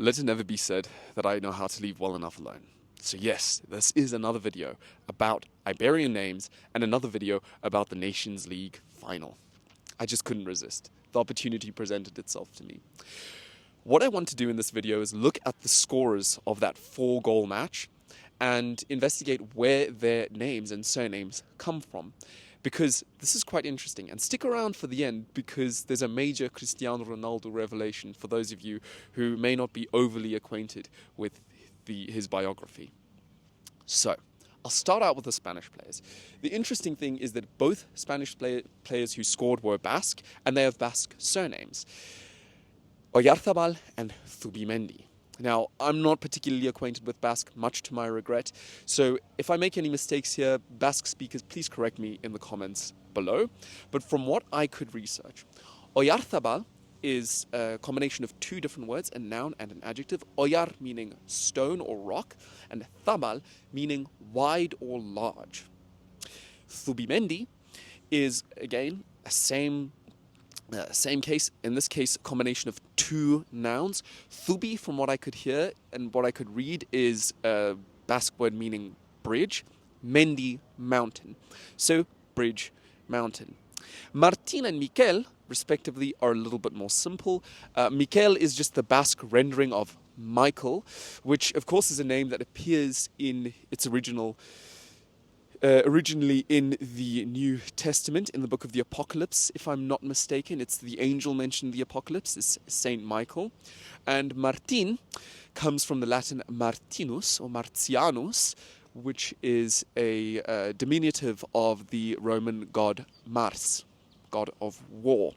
let it never be said that I know how to leave well enough alone. So yes, this is another video about Iberian names and another video about the Nations League final. I just couldn't resist. The opportunity presented itself to me. What I want to do in this video is look at the scorers of that 4-goal match and investigate where their names and surnames come from. Because this is quite interesting. And stick around for the end because there's a major Cristiano Ronaldo revelation for those of you who may not be overly acquainted with his biography. So, I'll start out with the Spanish players. The interesting thing is that both Spanish players who scored were Basque, and they have Basque surnames. Oyárzabal and Zubimendi. Now, I'm not particularly acquainted with Basque, much to my regret, so if I make any mistakes here, Basque speakers, please correct me in the comments below. But from what I could research, Oyárzabal is a combination of two different words, a noun and an adjective. Oyar meaning stone or rock, and zabal meaning wide or large. Zubimendi is, again, same case, in this case, a combination of two nouns. Zubi, from what I could hear and what I could read, is a Basque word meaning bridge. Mendi, mountain. So, bridge, mountain. Martín and Mikel, respectively, are a little bit more simple. Mikel is just the Basque rendering of Michael, which, of course, is a name that appears in its originally in the New Testament, in the book of the Apocalypse, if I'm not mistaken. It's the angel mentioned in the Apocalypse, is Saint Michael. And Martin comes from the Latin Martinus, or Martianus, which is a diminutive of the Roman god Mars, god of war.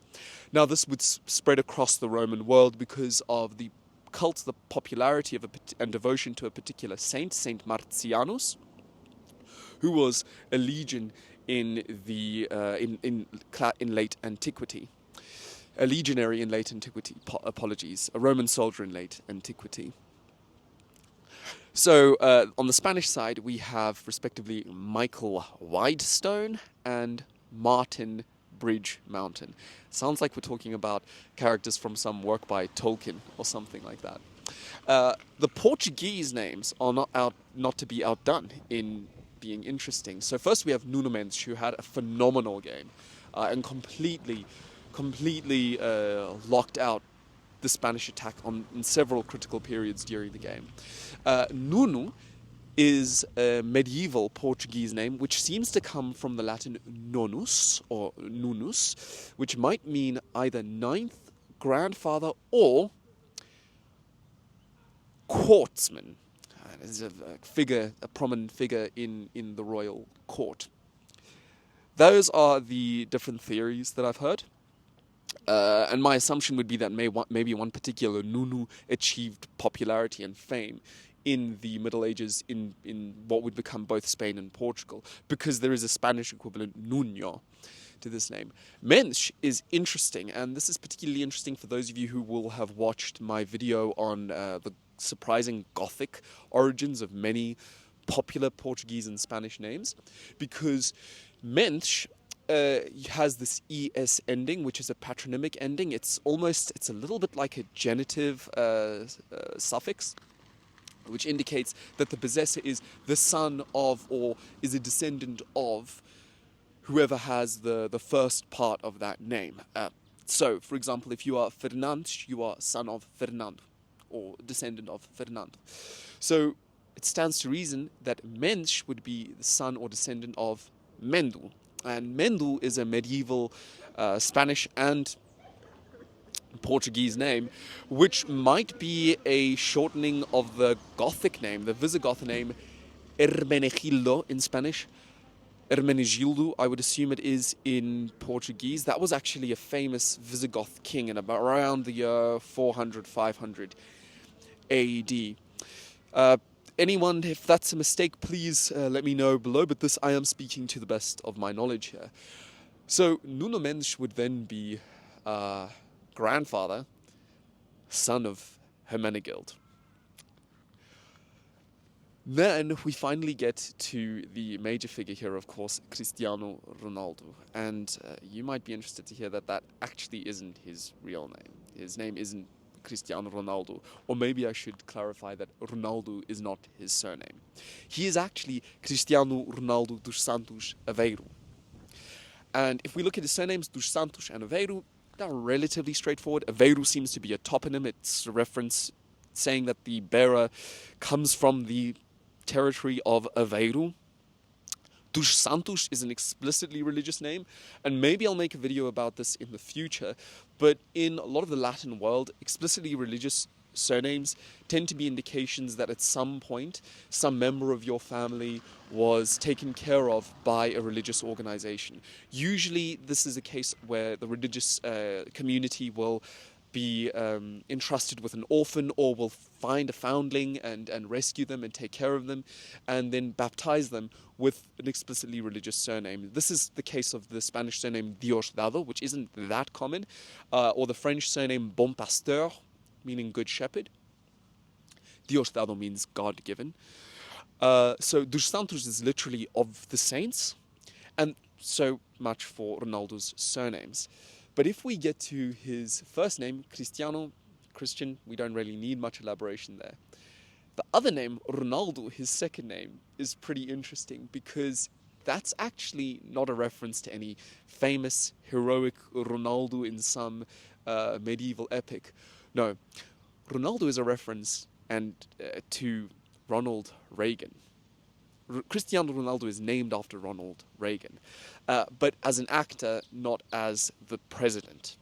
Now, this would spread across the Roman world because of the cult, the popularity of and devotion to a particular saint, Saint Martianus, who was a legion in late antiquity. A legionary in late antiquity, apologies, a Roman soldier in late antiquity. So, on the Spanish side, we have, respectively, Michael Widestone and Martin Bridge Mountain. Sounds like we're talking about characters from some work by Tolkien or something like that. The Portuguese names are not to be outdone in being interesting. So first we have Nuno Mendes, who had a phenomenal game and completely locked out the Spanish attack in several critical periods during the game. Nuno is a medieval Portuguese name which seems to come from the Latin nonus or nunus, which might mean either ninth, grandfather, or courtsman. Is a prominent figure in the royal court. Those are the different theories that I've heard. And my assumption would be that maybe one particular Nuno achieved popularity and fame in the Middle Ages in what would become both Spain and Portugal, because there is a Spanish equivalent Nuno to this name. Mensch is interesting, and this is particularly interesting for those of you who will have watched my video on the surprising Gothic origins of many popular Portuguese and Spanish names, because Mensch has this es ending, which is a patronymic ending. It's a little bit like a genitive suffix, which indicates that the possessor is the son of or is a descendant of whoever has the first part of that name. So, for example, if you are Fernand, you are son of Fernando, or descendant of Fernando. So it stands to reason that Mensch would be the son or descendant of Mendel. And Mendel is a medieval Spanish and Portuguese name, which might be a shortening of the Gothic name, the Visigoth name Hermenegildo in Spanish. Hermenegildo, I would assume it is in Portuguese. That was actually a famous Visigoth king in around the year 400, 500 AD. Anyone, if that's a mistake, please let me know below, but I am speaking to the best of my knowledge here. So, Nuno Mendes would then be grandfather, son of Hermenegild. Then we finally get to the major figure here, of course, Cristiano Ronaldo. And you might be interested to hear that actually isn't his real name. His name isn't Cristiano Ronaldo. Or maybe I should clarify that Ronaldo is not his surname. He is actually Cristiano Ronaldo dos Santos Aveiro. And if we look at his surnames, dos Santos and Aveiro, they're relatively straightforward. Aveiro seems to be a toponym. It's a reference saying that the bearer comes from the territory of Aveiro. Dos Santos is an explicitly religious name, and maybe I'll make a video about this in the future, but in a lot of the Latin world, explicitly religious surnames tend to be indications that at some point, some member of your family was taken care of by a religious organization. Usually, this is a case where the religious community will be entrusted with an orphan, or will find a foundling and rescue them and take care of them, and then baptize them with an explicitly religious surname. This is the case of the Spanish surname Diosdado, which isn't that common, or the French surname Bon Pasteur, meaning good shepherd. Diosdado means God-given. So dos Santos is literally of the saints, and so much for Ronaldo's surnames. But if we get to his first name, Cristiano, Christian, we don't really need much elaboration there. The other name, Ronaldo, his second name, is pretty interesting because that's actually not a reference to any famous, heroic Ronaldo in some medieval epic. No, Ronaldo is a reference to Ronald Reagan. Cristiano Ronaldo is named after Ronald Reagan, but as an actor, not as the president.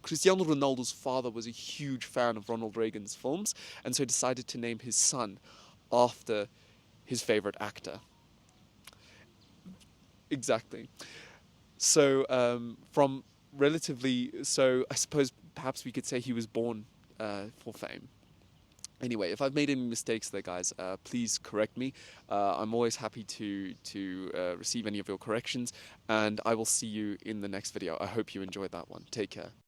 Cristiano Ronaldo's father was a huge fan of Ronald Reagan's films, and so decided to name his son after his favorite actor. Exactly. So, I suppose perhaps we could say he was born for fame. Anyway, if I've made any mistakes there, guys, please correct me. I'm always happy to receive any of your corrections, and I will see you in the next video. I hope you enjoyed that one. Take care.